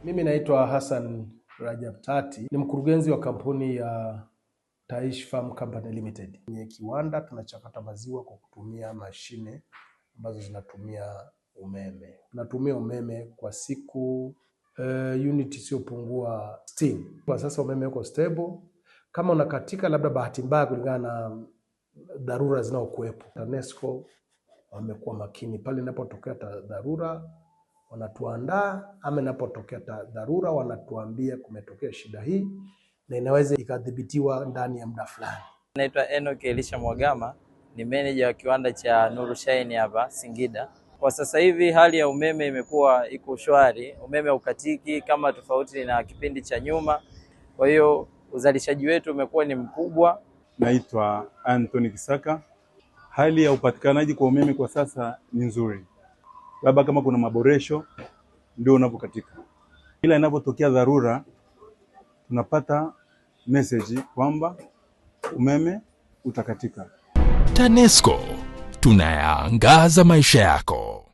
Mimi naitwa Hassan Rajab Tati, ni mkurugenzi wa kampuni ya Taish Farm Company Limited. Kwenye kiwanda tunachakata maziwa kwa kutumia mashine ambazo zinatumia umeme. Tunatumia umeme kwa siku unit isiyopungua 60. Kwa sasa umeme uko stable. Kama unakatika labda bahati mbaya kulingana na dharura zinazokuwepo, TANESCO wamekuwa makini pale inapotokea dharura wanatuandaa, ama inapotokea dharura wanatuambia kumetokea shida hii na inaweza ikadhibitiwa ndani ya muda fulani. Naitwa Enoch Elisha Mwagama, ni manager wa kiwanda cha Nuru Shine hapa Singida. Kwa sasa hivi hali ya umeme imekuwa iko shwari, umeme haukatiki kama tofauti na kipindi cha nyuma. Kwa hiyo uzalishaji wetu umekuwa ni mkubwa. Naitwa Anthony Kisaka. Hali ya upatikanaji kwa umeme kwa sasa ni nzuri. Labda kama kuna maboresho ndio unapokatika. Ila inapotokea dharura tunapata message kwamba umeme utakatika. TANESCO, tunayaangaza maisha yako.